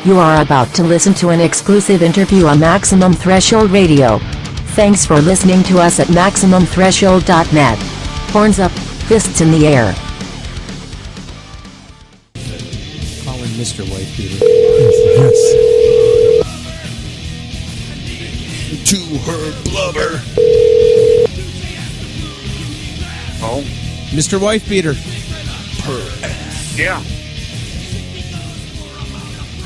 You are about to listen to an exclusive interview on Maximum Threshold Radio. Thanks for listening to us at MaximumThreshold.net. Horns up, fists in the air. Calling Mr. Wifebeater. Yes. To her blubber. Oh, Mr. Wifebeater. yeah.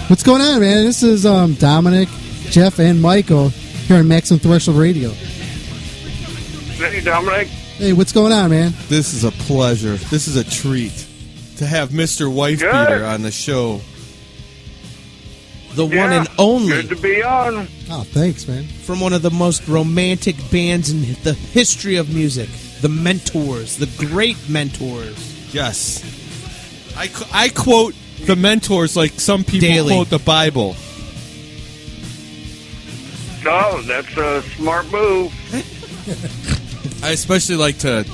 What's going on, man? This is Dominic, Jeff, and Michael here on Maximum Threshold Radio. Hey, Dominic. Hey, what's going on, man? This is a pleasure. This is a treat to have Mr. Wifebeater on the show. The one and only. Good to be on. Oh, thanks, man. From one of the most romantic bands in the history of music. The Mentors. The great Mentors. Yes. I quote the Mentors like some people Daily. quote the Bible. Oh, that's a smart move. I especially like to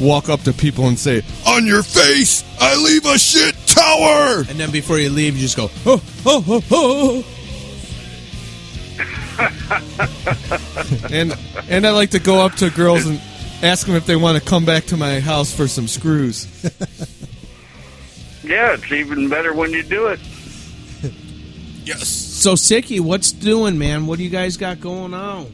walk up to people and say, "On your face, I leave a shit tower." And then before you leave, you just go, oh, oh, oh, oh. And I like to go up to girls and ask them if they want to come back to my house for some screws. Yeah, it's even better when you do it. Yes. So, Sickie, what's doing, man? What do you guys got going on?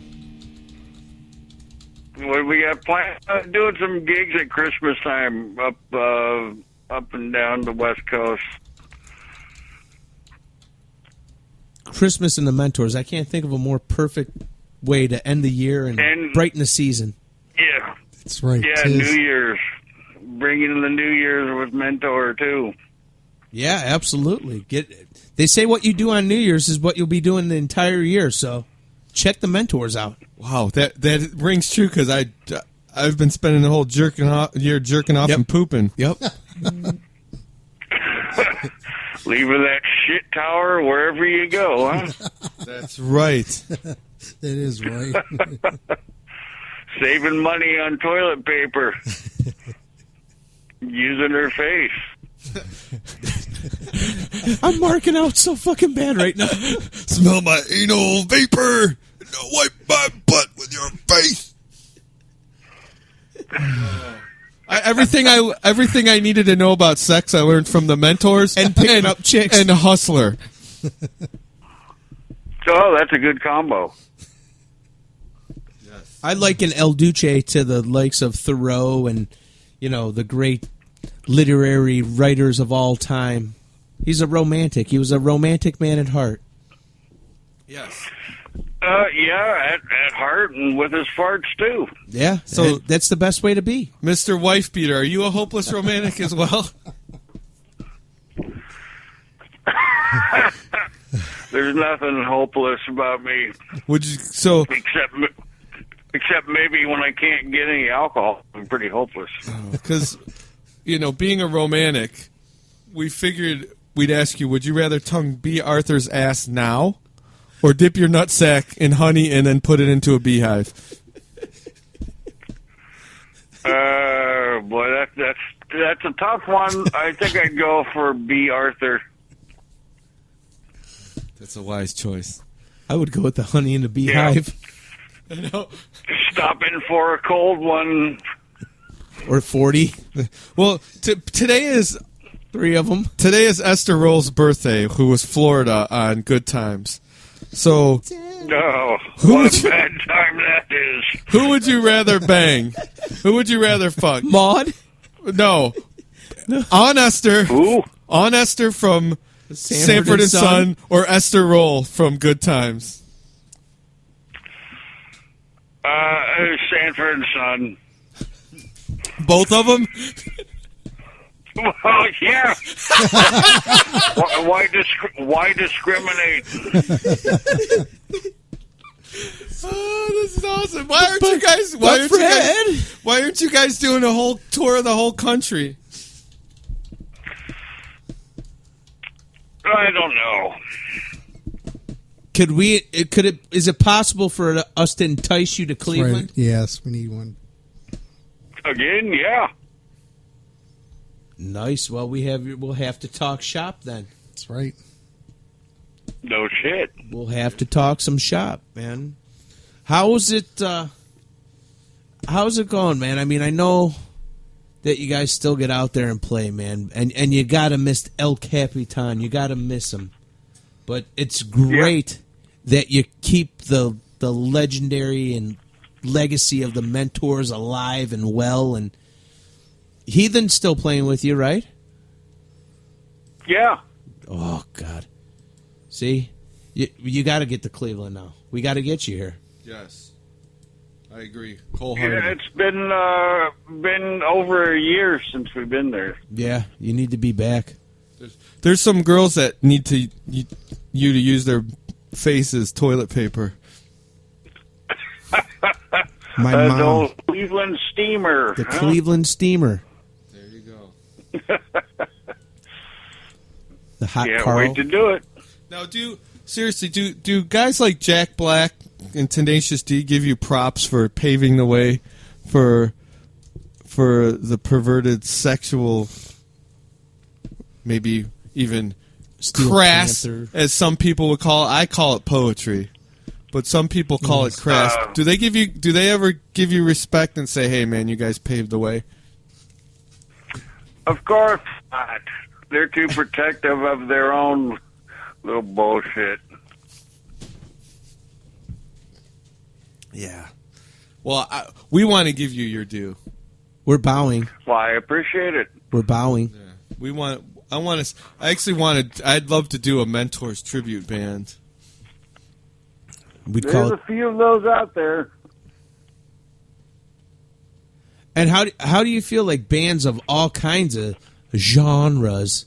What we got planned? Doing some gigs at Christmas time up and down the West Coast. Christmas and the Mentors. I can't think of a more perfect way to end the year and brighten the season. Yeah. That's right. Yeah, Tis. New Year's. Bringing in the New Year's with Mentor, too. Yeah, absolutely. They say what you do on New Year's is what you'll be doing the entire year, so check the Mentors out. Wow, that rings true because I've been spending the whole year jerking off Yep. and pooping. Yep. Leaving that shit tower wherever you go, huh? That's right. That is right. Saving money on toilet paper. Using her face. I'm marking out so fucking bad right now. Smell my anal vapor. Now wipe my butt with your face. Everything I needed to know about sex I learned from the Mentors And picking up chicks. and the Hustler. So that's a good combo. I liken El Duce to the likes of Thoreau and, the great literary writers of all time. He's a romantic. He was a romantic man at heart. Yes. Yeah, at heart and with his farts, too. Yeah, so that's the best way to be. Mr. Wifebeater, are you a hopeless romantic as well? There's nothing hopeless about me. Would you so Except maybe when I can't get any alcohol, I'm pretty hopeless. because being a romantic, we figured we'd ask you, would you rather tongue B. Arthur's ass now or dip your nutsack in honey and then put it into a beehive? Boy, that's a tough one. I think I'd go for B. Arthur. That's a wise choice. I would go with the honey in the beehive. I know. Stop in for a cold one. Or 40. Well, today is 3 of them. Today is Esther Roll's birthday, who was Florida on Good Times. So, No, what a bad time that is. who would you rather bang? Who would you rather fuck? Maud? No. On Esther. Who? On Esther from Sanford and Son or Esther Roll from Good Times? Sanford and Son. Both of them? Well, yeah. Why discriminate? Oh, this is awesome. Why aren't you guys doing a whole tour of the whole country? I don't know. Is it possible for us to entice you to Cleveland? Right. Yes, we need one. Again, yeah. Nice. Well, we'll have to talk shop then. That's right. No shit. We'll have to talk some shop, man. How's it going, man? I mean, I know that you guys still get out there and play, man. And you gotta miss El Capitan. You gotta miss him. But it's great that you keep the legendary and legacy of the mentors alive and well. And Heathen's still playing with you, right? Yeah. Oh, God. See? You got to get to Cleveland now. We got to get you here. Yes. I agree. Wholeheartedly. Yeah, it's been over a year since we've been there. Yeah, you need to be back. There's some girls that need you to use their face as toilet paper. My The mom. old Cleveland Steamer. The Cleveland Steamer. There you go. The hot Can't Carl. wait to do it. Now, do guys like Jack Black and Tenacious D give you props for paving the way for the perverted sexual, maybe even Steel crass, Panther. as some people would call it? I call it poetry, but some people call it crass. Do they ever give you respect and say, "Hey, man, you guys paved the way"? Of course not. They're too protective of their own little bullshit. Yeah. Well, we want to give you your due. We're bowing. Well, I appreciate it. We're bowing. Yeah. I'd love to do a Mentors tribute band. We'd There's call a it. few of those out there. And how do you feel like bands of all kinds of genres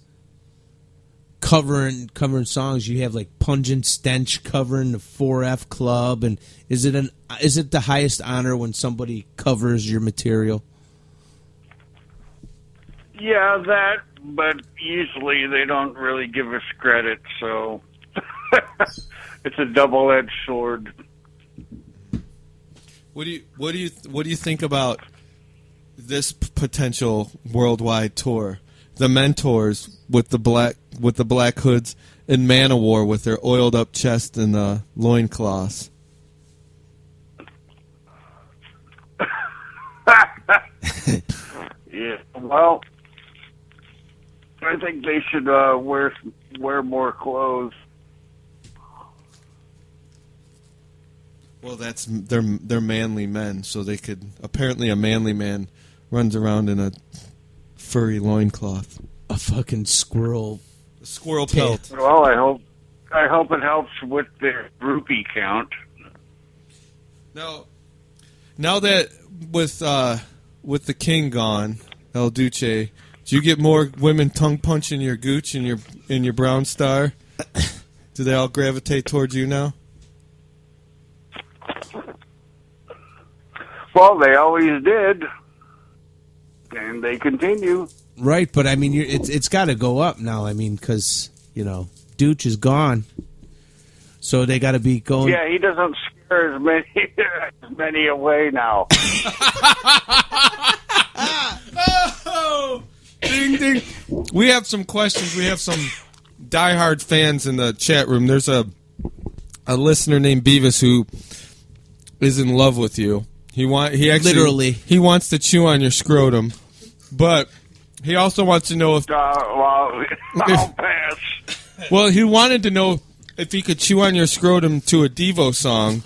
covering songs? You have like Pungent Stench covering the 4F Club, and is it the highest honor when somebody covers your material? Yeah, that, but usually they don't really give us credit, so it's a double-edged sword. What do you think about this potential worldwide tour? The Mentors with the black hoods and Manowar with their oiled up chest and loincloths. Yeah, well, I think they should wear more clothes. Well, they're manly men, so they could. Apparently, a manly man runs around in a furry loincloth. A fucking squirrel. A squirrel pelt. Well, I hope it helps with their groupie count. Now that with the king gone, El Duce, do you get more women tongue punching your gooch and your brown star? Do they all gravitate towards you now? Well, they always did, and they continue. Right, but I mean, it's got to go up now. I mean, because Dooch is gone, so they got to be going. Yeah, he doesn't scare as many away now. Oh, ding ding! We have some questions. We have some diehard fans in the chat room. There's a listener named Beavis who is in love with you. He wants to chew on your scrotum, but he also wants to know if Well, I'll pass. well, he wanted to know if he could chew on your scrotum to a Devo song,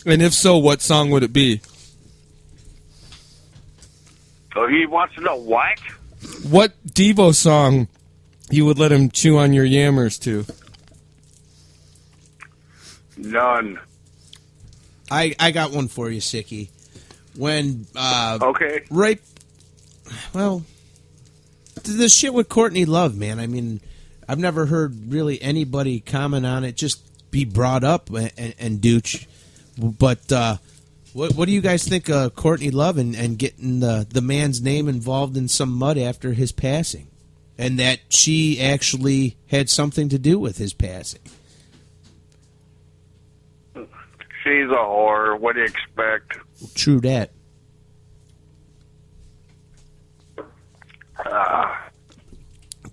and if so, what song would it be? So he wants to know what? What Devo song you would let him chew on your yammers to? None. I got one for you, Sickie. When Okay. right, well, the shit with Courtney Love, man. I mean, I've never heard really anybody comment on it. Just be brought up and Dooch. But what do you guys think of Courtney Love and getting the man's name involved in some mud after his passing, and that she actually had something to do with his passing? She's a whore. What do you expect? True that. Ah.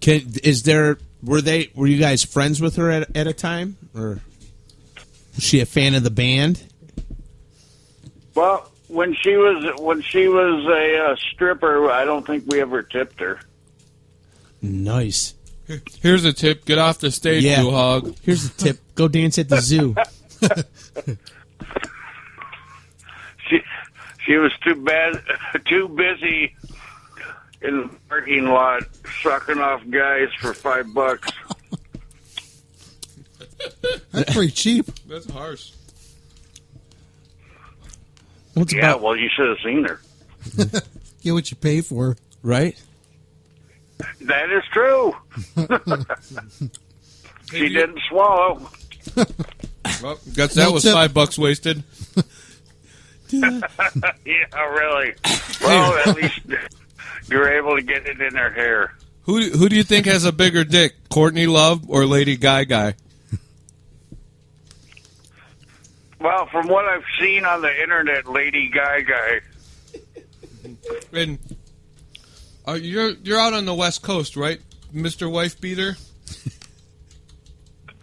Is there Were you guys friends with her at a time, or was she a fan of the band? Well, when she was a stripper, I don't think we ever tipped her. Nice. Here's a tip: get off the stage, Yeah. you hog. Here's a tip: go dance at the zoo. She was too busy in the parking lot sucking off guys for $5. That's pretty cheap. That's harsh. What's Yeah, about well, you should have seen her. Get what you pay for. right? That is true. She didn't swallow. Well, guess that No was tip. $5 wasted. Yeah, really. Well, at least you're able to get it in her hair. Who do you think has a bigger dick, Courtney Love or Lady Gaga? Well, from what I've seen on the internet, Lady Gaga. And you're out on the West Coast, right, Mr. Wifebeater?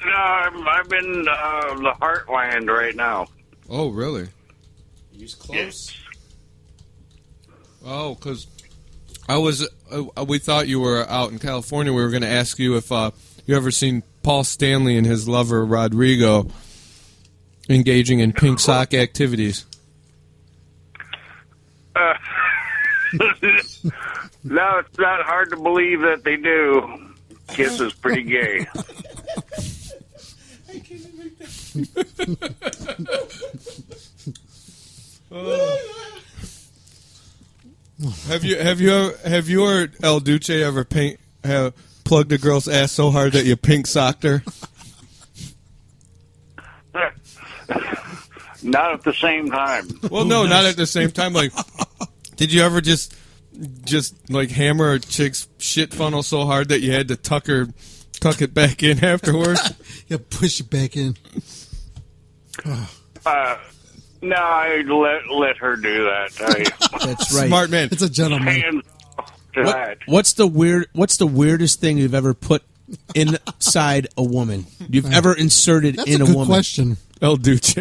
No, I'm in the Heartland right now. Oh, really? He's close. Oh, because we thought you were out in California. We were going to ask you if you ever seen Paul Stanley and his lover Rodrigo engaging in pink sock activities. No, it's not hard to believe that they do. Kiss is pretty gay. Have you or El Duce ever plugged a girl's ass so hard that you pink socked her? Not at the same time. Well, no, not at the same time. Like, did you ever just like hammer a chick's shit funnel so hard that you had to tuck it back in afterwards? Yeah, push it back in. No, I let her do that. That's right. Smart man. It's a gentleman. Hands off to that. What's the weirdest thing you've ever put inside a woman? You've ever inserted That's in a a good woman? question. El Duce.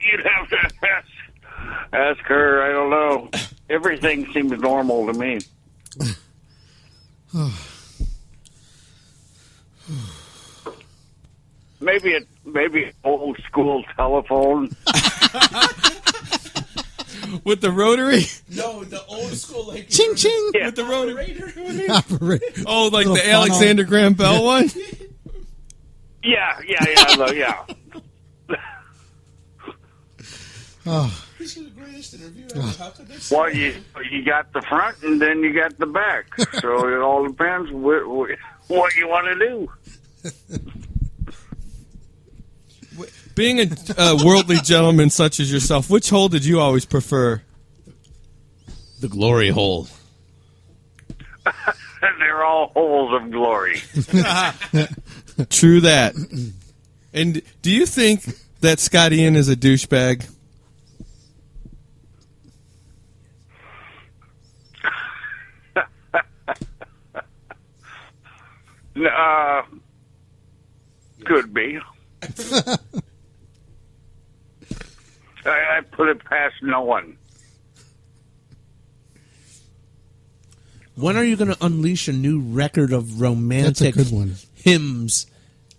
You'd have to ask her. I don't know. Everything seems normal to me. Maybe old school telephone. With the rotary? No, the old school like Ching ching. Yeah. With the rotary? Operate. Oh, like Little the funnel. Alexander Graham Bell one? Yeah. Oh, This is the greatest interview How could they Well, you got the front and then you got the back. So it all depends what you want to do. Being a worldly gentleman such as yourself, which hole did you always prefer? The glory hole. They're all holes of glory. True that. And do you think that Scott Ian is a douchebag? Could be. I put it past no one. When are you going to unleash a new record of romantic That's a good one. hymns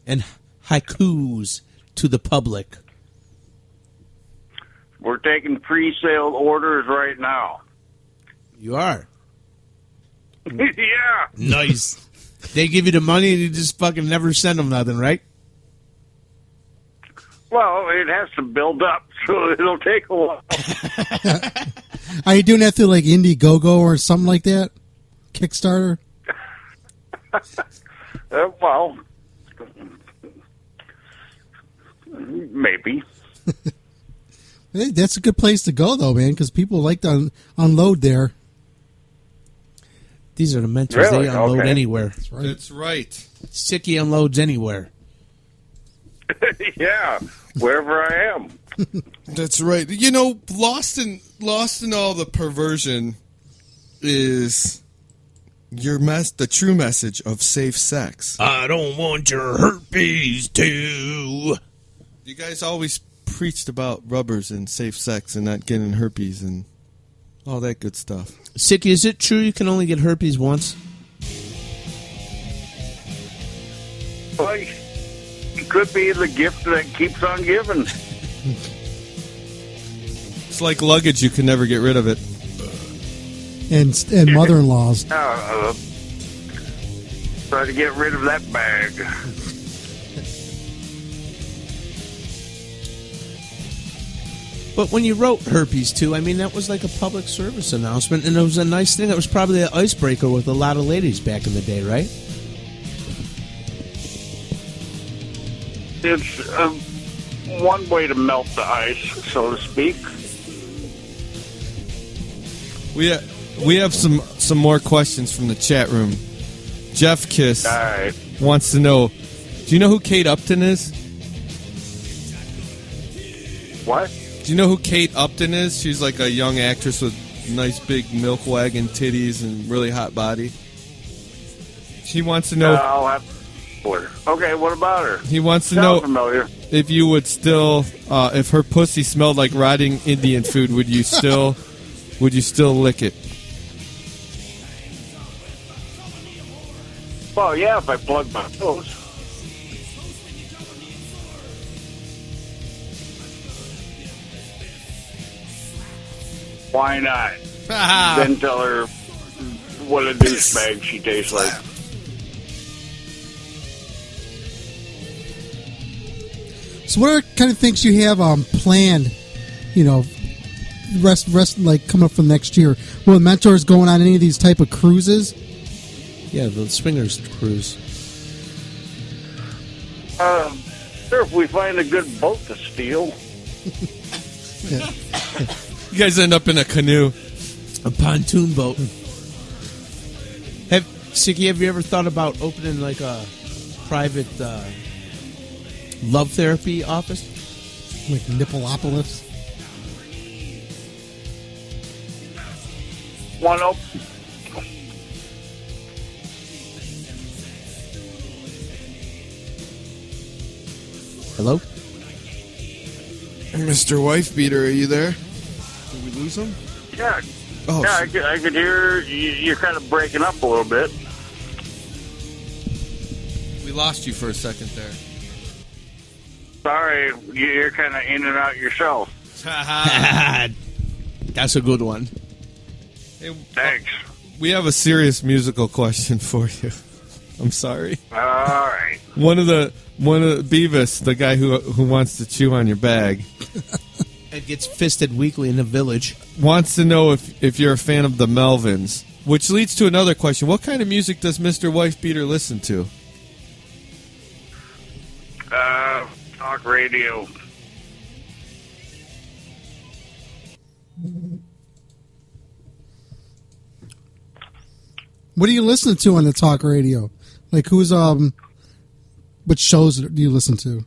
and haikus to the public? We're taking pre-sale orders right now. You are. Yeah. Nice. They give you the money and you just fucking never send them nothing, right? Well, it has to build up, so it'll take a while. are you doing that through like Indiegogo or something like that? Kickstarter? Well, maybe. Hey, that's a good place to go, though, man, because people like to unload there. These are the mentors. Really? They unload Okay. anywhere. That's right. That's right. Sickie unloads anywhere. Yeah, wherever I am. That's right. You know, Lost in lost in all the perversion is the true message of safe sex. I don't want your herpes too. You guys always preached about rubbers and safe sex and not getting herpes and all that good stuff. Sickie, is it true you can only get herpes once? Well, it could be the gift that keeps on giving. It's like luggage, you can never get rid of it. And mother-in-laws. Try to get rid of that bag. But when you wrote herpes too, I mean, that was like a public service announcement, and it was a nice thing. It was probably an icebreaker with a lot of ladies back in the day, right? It's one way to melt the ice, so to speak. We have some more questions from the chat room. Jeff Kiss All right. wants to know, do you know who Kate Upton is? What? Do you know who Kate Upton is? She's like a young actress with nice big milk wagon titties and really hot body. She wants to know. I'll have to. Okay, what about her? He wants to Sounds know familiar. if you would still, if her pussy smelled like rotting Indian food, would you still lick it? Well, yeah, if I plug my nose. Why not? Then tell her what a douchebag she tastes like. So what are kind of things you have planned, rest like coming up from next year? Will the mentors going on any of these type of cruises? Yeah, the swingers cruise. Sure, if we find a good boat to steal. You guys end up in a canoe. A pontoon boat. Sickie, have you ever thought about opening like a private love therapy office? Like Nippleopolis? One up. Hello? Mr. Wifebeater, are you there? Did we lose him? Yeah. Oh, Yeah, I could hear you're kind of breaking up a little bit. we lost you for a second there. Sorry, you're kind of in and out yourself. That's a good one. Hey, Thanks. we have a serious musical question for you. I'm sorry. All right. One of the Beavis, the guy who wants to chew on your bag, It gets fisted weekly in the village. wants to know if you're a fan of the Melvins, which leads to another question. What kind of music does Mr. Wifebeater listen to? Talk radio. What do you listen to on the talk radio? Like who's what shows do you listen to?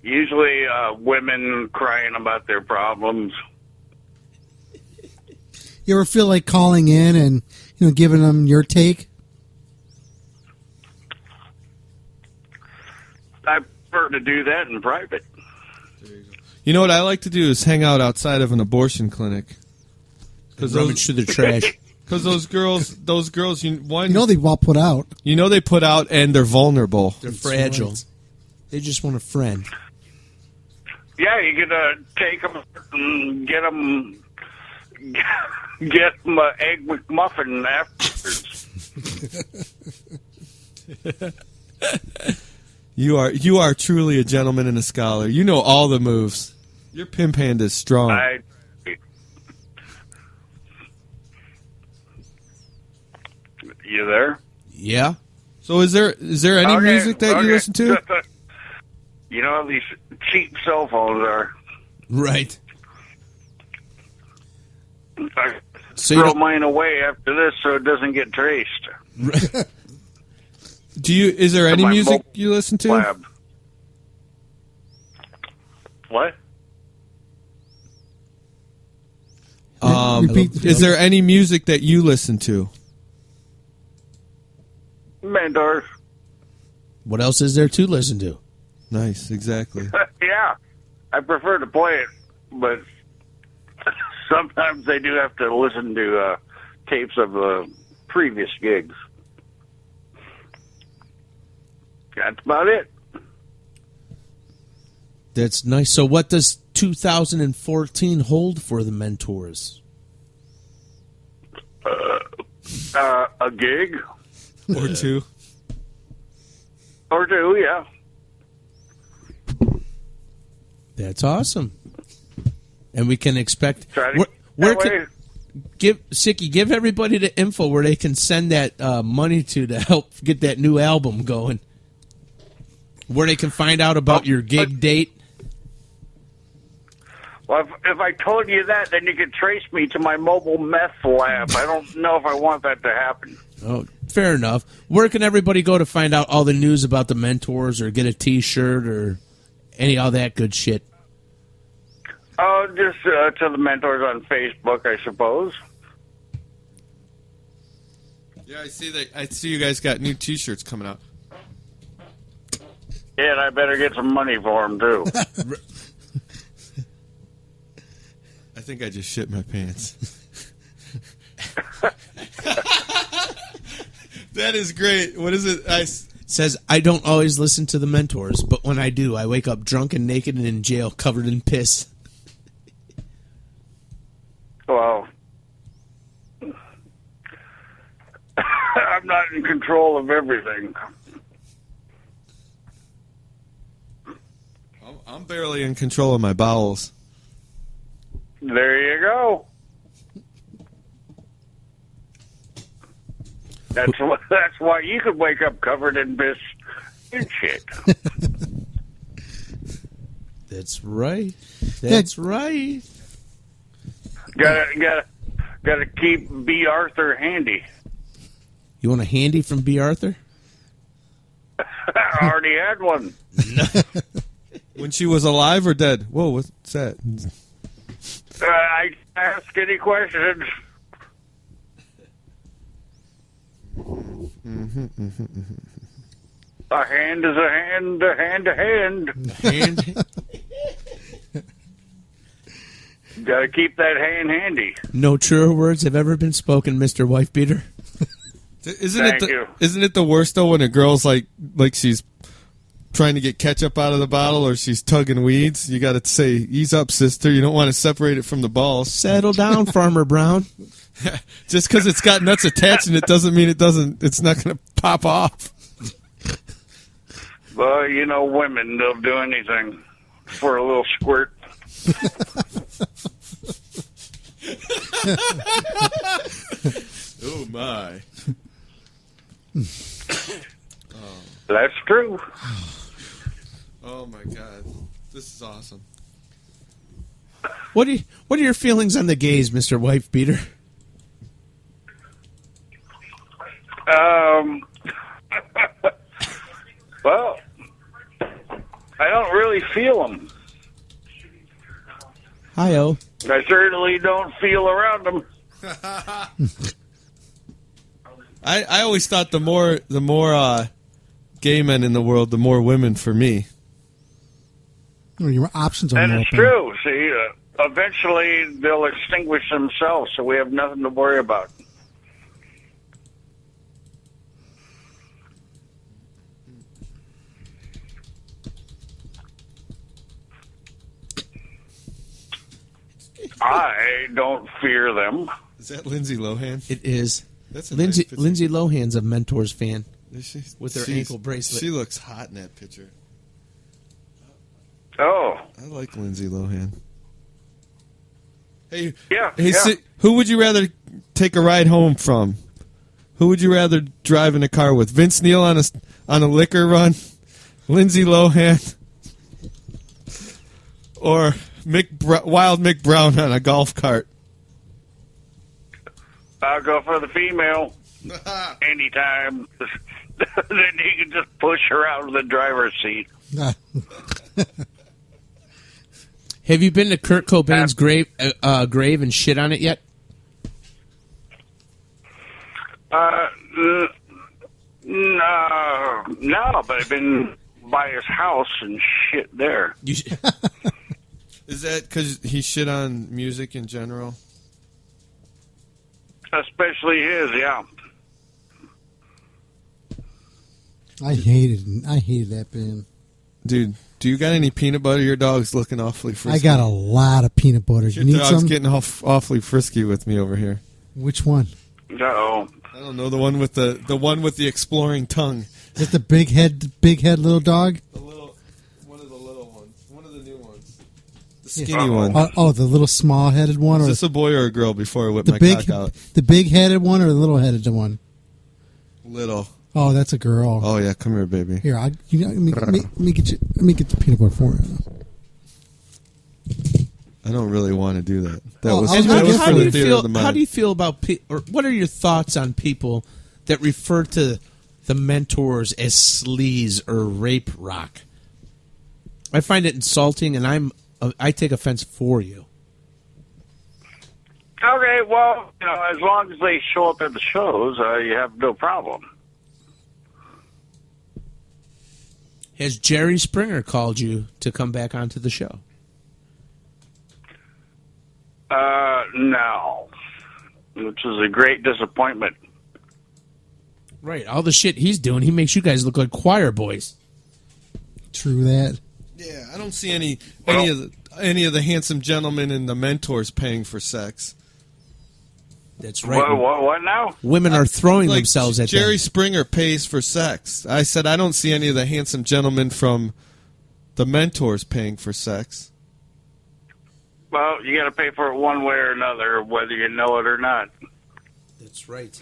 Usually women crying about their problems. You ever feel like calling in and giving them your take? I prefer to do that in private. You know what I like to do is hang out outside of an abortion clinic. Rummage through the trash. Because those girls, they all put out. They put out and they're vulnerable. They're fragile. Right. They just want a friend. Yeah, you could take them and get them an egg McMuffin afterwards. You are truly a gentleman and a scholar. You know all the moves. Your pimp hand is strong. You there? Yeah. So is there any music that you listen to? You know how these cheap cell phones are. Right. I So throw mine away after this so it doesn't get traced. Is there any music you listen to? Lab. What? Repeat. Is there any music that you listen to? Mentors. What else is there to listen to? Nice, exactly. Yeah, I prefer to play it, but sometimes they do have to listen to tapes of previous gigs. That's about it. That's nice. So what does 2014 hold for the Mentors? A gig Or two. or two, yeah. That's awesome. And we can expect... Try to where that can, way. give everybody the info where they can send that money to help get that new album going. Where they can find out about your gig date. Well, if I told you that, then you could trace me to my mobile meth lab. I don't know if I want that to happen. Oh, fair enough. Where can everybody go to find out all the news about the Mentors or get a T-shirt or any all that good shit? Oh, just to the Mentors on Facebook, I suppose. Yeah, I see that. I see you guys got new T-shirts coming out. Yeah, and I better get some money for them, too. I think I just shit my pants. That is great. What is it? Says, I don't always listen to the Mentors, but when I do, I wake up drunk and naked and in jail covered in piss. Well, I'm not in control of everything. I'm barely in control of my bowels. There you go. That's why you could wake up covered in piss and shit. That's right. That's right. Gotta keep B. Arthur handy. You want a handy from B. Arthur? I already had one. When she was alive or dead? Whoa, what's that? I ask any questions. A hand is a hand, a hand to hand. Gotta keep that hand handy. No truer words have ever been spoken, Mr. Wifebeater. Thank you. Isn't it the worst though when a girl's like she's trying to get ketchup out of the bottle or she's tugging weeds? You got to say, "Ease up, sister." You don't want to separate it from the balls. Settle down, Farmer Brown. Just because it's got nuts attached and it doesn't mean it's not going to pop off. Well, you know, women, they'll do anything for a little squirt. Oh my. That's true. Oh my God. This is awesome. What are your feelings on the gays, Mr. Wifebeater? Well, I don't really feel them. Hi-oh. I certainly don't feel around them. I always thought the more gay men in the world, the more women for me. Well, your options are And more it's open. true. See, eventually they'll extinguish themselves, so we have nothing to worry about. I don't fear them. Is that Lindsay Lohan? It is. That's a Lindsay nice picture. Lindsay Lohan's a Mentors fan. Is she? With her ankle bracelet. She looks hot in that picture. Oh, I like Lindsay Lohan. Hey, yeah. hey, yeah. who would you rather take a ride home from? Who would you rather drive in a car with? Vince Neil on a liquor run, Lindsay Lohan, or Wild Mick Brown on a golf cart? I'll go for the female anytime. Then he can just push her out of the driver's seat. Have you been to Kurt Cobain's grave and shit on it yet? No, but I've been by his house and shit there. Is that because he shit on music in general? Especially his, yeah. I hated that band. Dude, do you got any peanut butter? Your dog's looking awfully frisky. I got a lot of peanut butter. Your You need dog's some? getting awfully frisky with me over here. Which one? Uh-oh. I don't know, the one with the exploring tongue. Is it the big head little dog? One of the little ones. One of the new ones. The skinny one. Oh, the little small-headed one? Is Or this a boy or a girl before I whip the my big, cock out? the big-headed one or the little-headed one? Little. Oh, that's a girl. Oh yeah, come here, baby. Here, let me get the peanut butter for you. I don't really want to do that. That Oh, was, I was that gonna was get for to the it. theater of the mind. How do you feel about or what are your thoughts on people that refer to the Mentors as sleaze or rape rock? I find it insulting, and I take offense for you. Okay, well, as long as they show up at the shows, you have no problem. Has Jerry Springer called you to come back onto the show? No. Which is a great disappointment. Right, all the shit he's doing, he makes you guys look like choir boys. True that. Yeah, I don't see any of the handsome gentlemen and the Mentors paying for sex. That's right. What now? Women are throwing Like, themselves at Jerry them. Springer pays for sex. I said I don't see any of the handsome gentlemen from the Mentors paying for sex. Well, you got to pay for it one way or another, whether you know it or not. That's right.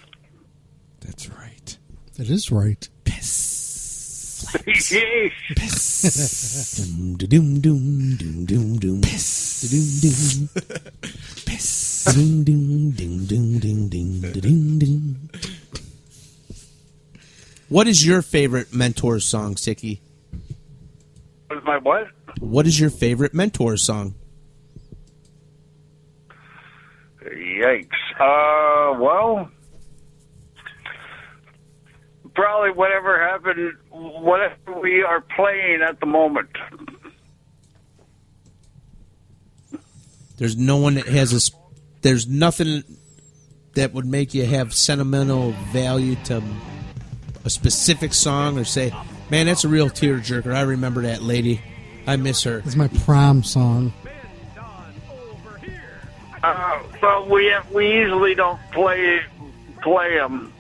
That's right. That is right. Doom, doom, doom, doom, doom, doom. Doom, doom. Doom, doom, ding, ding, ding, ding, ding, ding. What is your favorite Mentor song, Sickie? What is my what? What is your favorite Mentor song? Yikes. Well, probably whatever we are playing at the moment. There's no one that has there's nothing that would make you have sentimental value to a specific song or say, man, that's a real tearjerker. I remember that lady. I miss her. It's my prom song. Well, we usually don't play them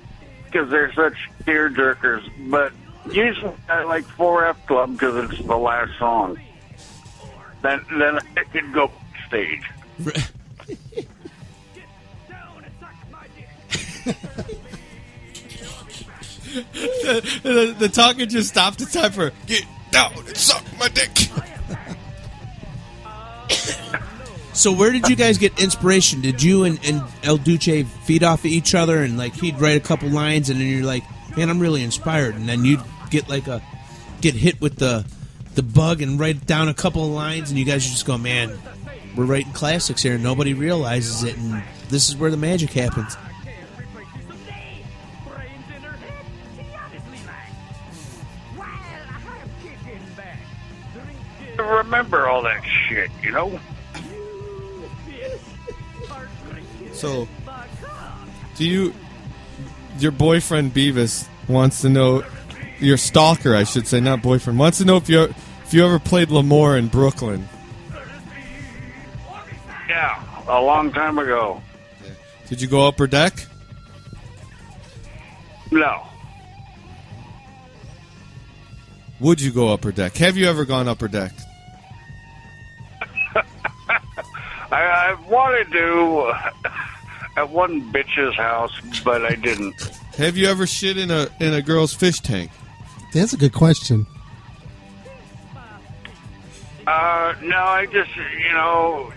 because they're such tearjerkers. But usually I like 4F Club because it's the last song. Then I can go stage. The talking just stopped. It's time for get down and suck my dick. So where did you guys get inspiration? Did you and El Duce feed off of each other and like he'd write a couple lines and then you're like, man, I'm really inspired, and then you'd get hit with the bug and write down a couple of lines and you guys just go, man, we're writing classics here and nobody realizes it and this is where the magic happens. Remember all that shit, So, your boyfriend Beavis wants to know, your stalker, I should say, not boyfriend, wants to know if you ever played L'Amour in Brooklyn. Yeah, a long time ago. Did you go upper deck? No. Would you go upper deck? Have you ever gone upper deck? I wanted to at one bitch's house, but I didn't. Have you ever shit in a girl's fish tank? That's a good question. No, I just,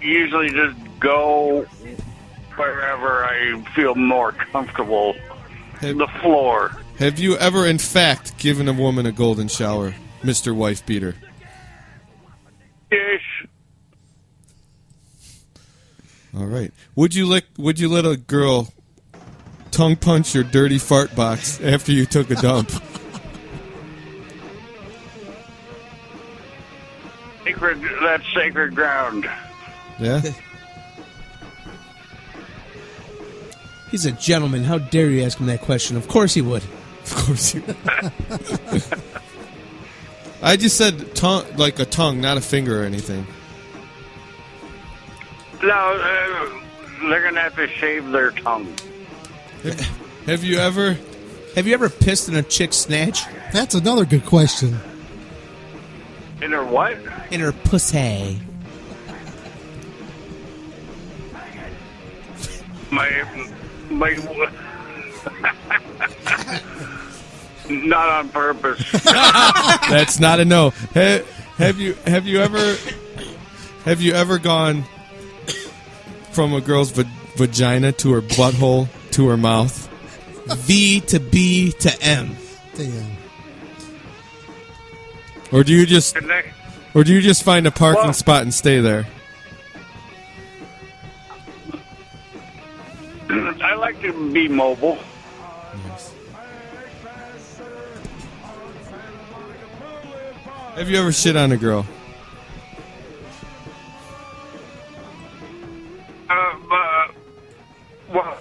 usually just go wherever I feel more comfortable. The floor. Have you ever, in fact, given a woman a golden shower, Mr. Wifebeater? Ish. All right. Would you let a girl tongue punch your dirty fart box after you took a dump? That's sacred ground. Yeah. He's a gentleman. How dare you ask him that question? Of course he would. Of course you. I just said tongue, like a tongue, not a finger or anything. No, they're gonna have to shave their tongue. Have you ever pissed in a chick's snatch? That's another good question. In her what? In her pussy. My not on purpose. That's not a no. Have you ever gone from a girl's vagina to her butthole to her mouth? V to B to M. Damn. Or do you just find a parking spot and stay there? I like to be mobile. Have you ever shit on a girl? Well,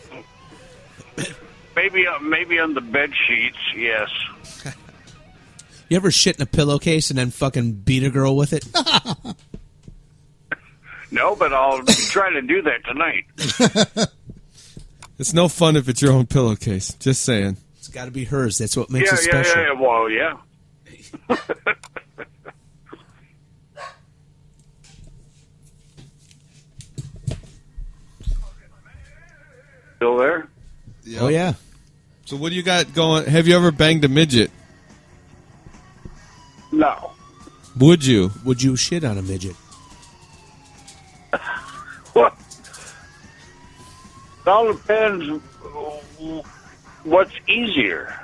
maybe on the bed sheets, yes. You ever shit in a pillowcase and then fucking beat a girl with it? No, but I'll try to do that tonight. It's no fun if it's your own pillowcase. Just saying. It's got to be hers. That's what makes it special. Yeah. Well, yeah. Still there? Oh, yeah. So what do you got going? Have you ever banged a midget? No. Would you? Would you shit on a midget? What? It all depends what's easier.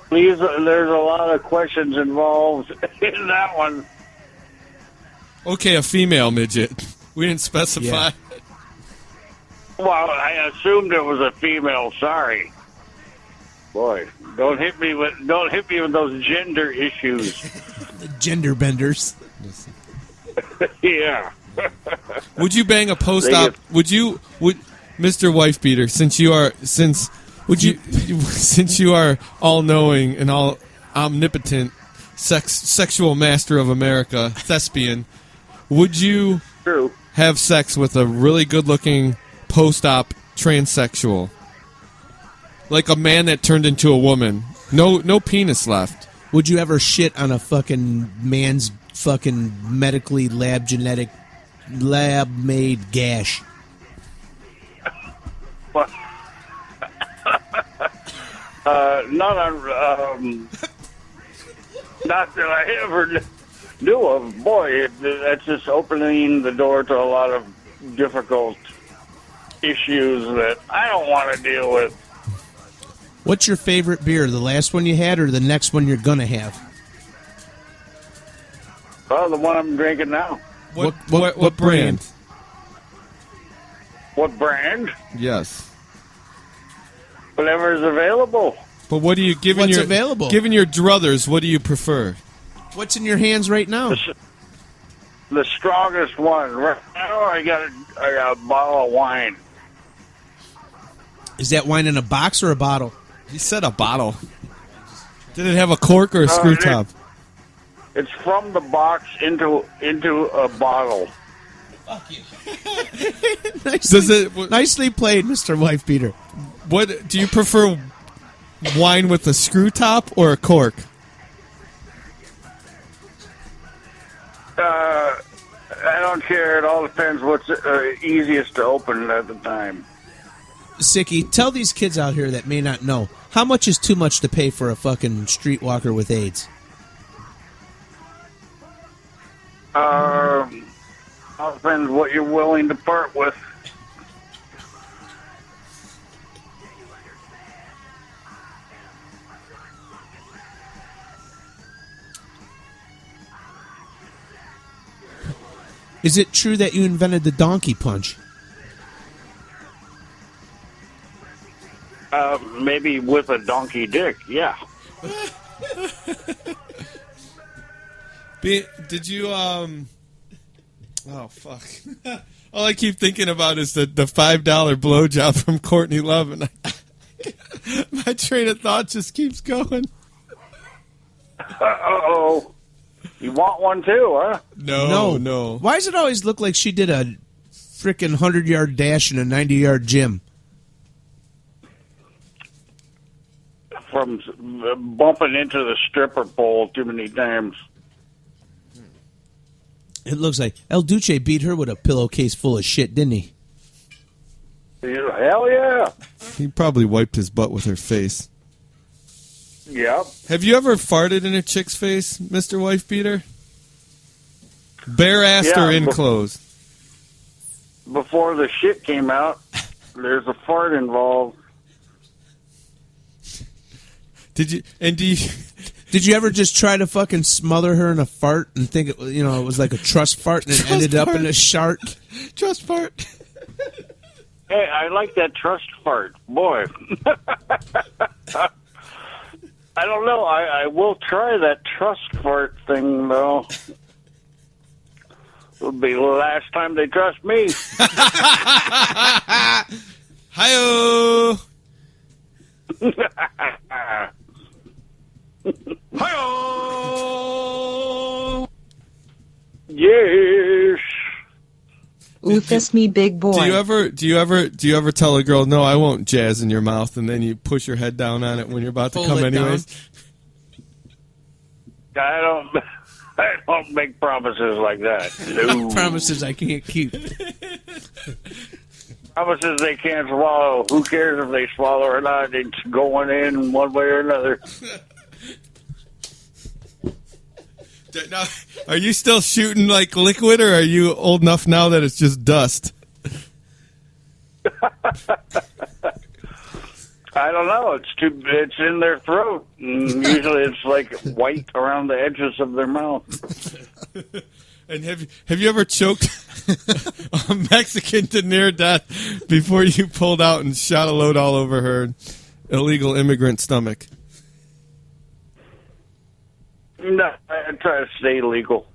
There's a lot of questions involved in that one. Okay, a female midget. We didn't specify. Yeah. Well, I assumed it was a female. Sorry. Boy, don't hit me with those gender issues. The gender benders. Yeah. Would you bang a post-op? Would Mr. Wifebeater, since you are all-knowing and all omnipotent sexual master of America, thespian, would you True. have sex with a really good-looking post-op transsexual? Like a man that turned into a woman. No penis left. Would you ever shit on a fucking man's fucking medically lab-made gash? Not on, not that I ever knew of. Boy, that's just opening the door to a lot of difficult issues that I don't want to deal with. What's your favorite beer? The last one you had or the next one you're going to have? Well, the one I'm drinking now. What brand? What brand? Yes. Whatever is available. But what do you What's available? Given your druthers, what do you prefer? What's in your hands right now? The strongest one. Right now, I got a bottle of wine. Is that wine in a box or a bottle? He said a bottle. Did it have a cork or a screw top? It's from the box into a bottle. Fuck you. Nicely played, Mr. Wifebeater. What do you prefer? Wine with a screw top or a cork? I don't care. It all depends what's easiest to open at the time. Sickie, tell these kids out here that may not know, how much is too much to pay for a fucking streetwalker with AIDS? All depends what you're willing to part with. Is it true that you invented the donkey punch? Maybe with a donkey dick, yeah. Did you oh fuck. All I keep thinking about is the $5 blowjob from Courtney Love, and my train of thought just keeps going. Uh-oh. You want one too, huh? No. Why does it always look like she did a frickin' 100-yard dash in a 90-yard gym? From bumping into the stripper pole too many times. It looks like El Duce beat her with a pillowcase full of shit, didn't he? Hell yeah. He probably wiped his butt with her face. Yep. Have you ever farted in a chick's face, Mr. Wifebeater? Bare-assed Yeah, or in clothes? Before the shit came out, there's a fart involved. Did you ever just try to fucking smother her in a fart and think it was like a trust fart and it Trust ended up fart. in a shark? Trust fart. Hey, I like that trust fart. Boy. I don't know. I will try that trust fart thing, though. It'll be the last time they trust me. Hi-oh. Hi-oh. Yes. Ooh, fist me, big boy. Do you ever tell a girl, no, I won't jazz in your mouth, and then you push your head down on it when you're about to Pull come it anyways? I don't make promises like that. No. Promises I can't keep. Promises they can't swallow. Who cares if they swallow or not? It's going in one way or another. Now, are you still shooting like liquid, or are you old enough now that it's just dust? I don't know. It's in their throat. And usually it's like white around the edges of their mouth. And have you ever choked a Mexican to near death before you pulled out and shot a load all over her illegal immigrant stomach? No, I try to stay legal.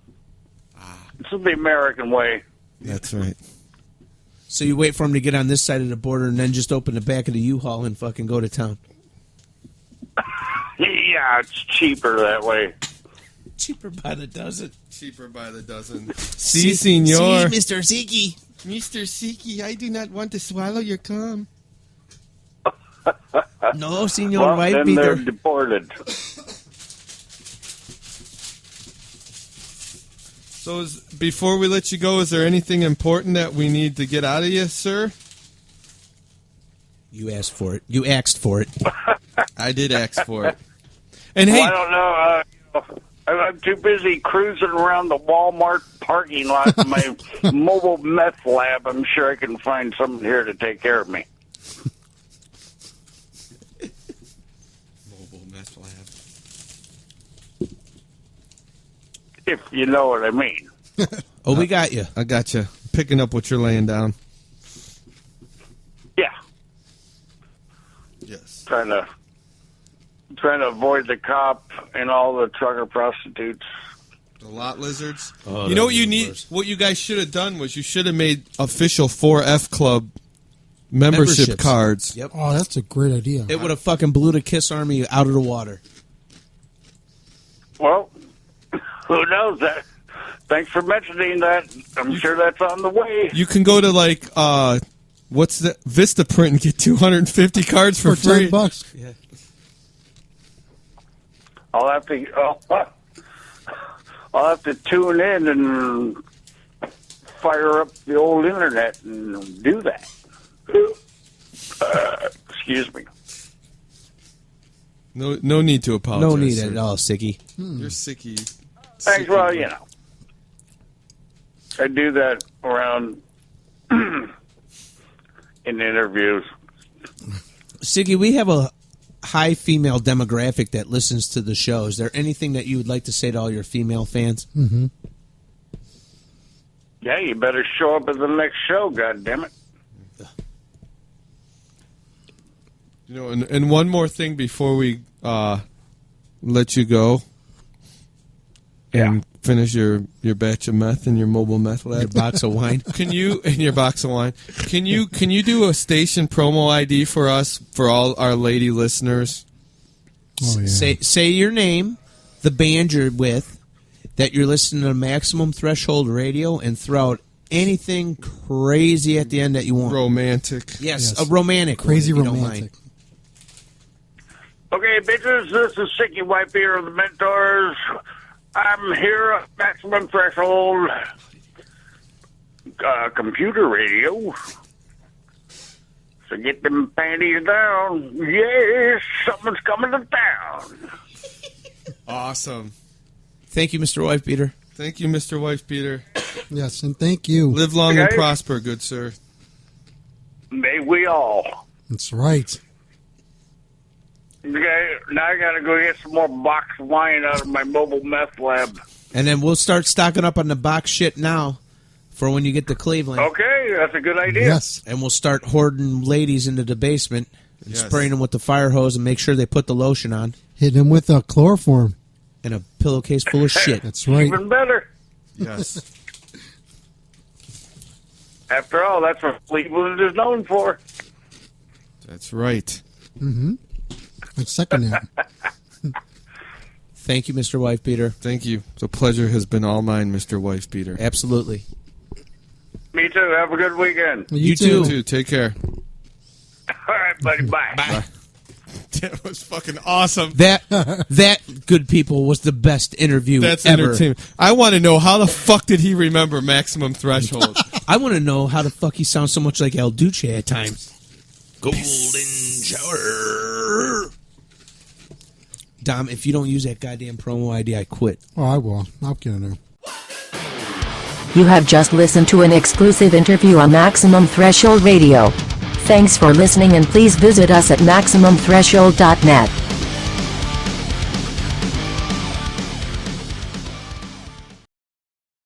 It's the American way. That's right. So you wait for him to get on this side of the border and then just open the back of the U-Haul and fucking go to town. Yeah, it's cheaper that way. Cheaper by the dozen. Cheaper by the dozen. Si, senor. Mr. Sickie. Mr. Sickie, I do not want to swallow your cum. No, senor Well, then they're Wifebeater. deported. So before we let you go, is there anything important that we need to get out of you, sir? You asked for it. You asked for it. I did ask for it. And Well, hey, I don't know. I'm too busy cruising around the Walmart parking lot in my mobile meth lab. I'm sure I can find someone here to take care of me. mobile meth lab. If you know what I mean. Oh, we got you. I got you. Picking up what you're laying down. Yeah. Yes. Trying to avoid the cop and all the trucker prostitutes. The lot lizards. Oh, You know that what you was need? worse. What you guys should have done was you should have made official 4F Club membership Memberships. cards. Yep. Oh, that's a great idea. It would have fucking blew the Kiss Army out of the water. Well, who knows that? Thanks for mentioning that. I'm sure that's on the way. You can go to like what's the Vistaprint and get 250 cards for For free. $10. I'll have to tune in and fire up the old internet and do that. Excuse me. No need to apologize. No need sir. at all, Sickie. You're sicky. Thanks. Well, you know, I do that around in interviews. Sickie, we have a high female demographic that listens to the show. Is there anything that you would like to say to all your female fans? Mm-hmm. Yeah, you better show up at the next show, goddammit. You know, and one more thing before we let you go and finish your batch of meth and your mobile meth lab. Your box of wine. Can you and your box of wine? Can you do a station promo ID for us for all our lady listeners? Oh, yeah. Say your name, the band you're with, that you're listening to Maximum Threshold Radio, and throw out anything crazy at the end that you want. Romantic. Yes, a romantic. Crazy one, if you don't romantic. mind. Okay, bitches, this is Sickie Wifebeater of the Mentors. I'm here at Maximum Threshold computer radio. So get them panties down. Yes, something's coming to town. Awesome. Thank you, Mr. Wifebeater. Thank you, Mr. Wifebeater. Yes, and thank you. Live long and Okay. prosper, good sir. May we all. That's right. Okay, now I gotta go get some more box wine out of my mobile meth lab. And then we'll start stocking up on the box shit now for when you get to Cleveland. Okay, that's a good idea. Yes. And we'll start hoarding ladies into the basement and Yes. spraying them with the fire hose and make sure they put the lotion on Hitting him with a chloroform. and a pillowcase full of shit. That's right. Even better. Yes. After all, that's what Cleveland is known for. That's right. I'd second that. Thank you, Mr. Wifebeater. Thank you. The pleasure has been all mine, Mr. Wifebeater. Absolutely. Me too. Have a good weekend. You You too. too. Take care. All right, buddy. Bye. Bye. That was fucking awesome. That good people was the best interview That's ever. entertainment. I want to know how the fuck did he remember Maximum Threshold? I want to know how the fuck he sounds so much like El Duce at times. Golden shower. Dom, if you don't use that goddamn promo ID, I quit. Oh, I will. I'll get in there. You have just listened to an exclusive interview on Maximum Threshold Radio. Thanks for listening, and please visit us at MaximumThreshold.net.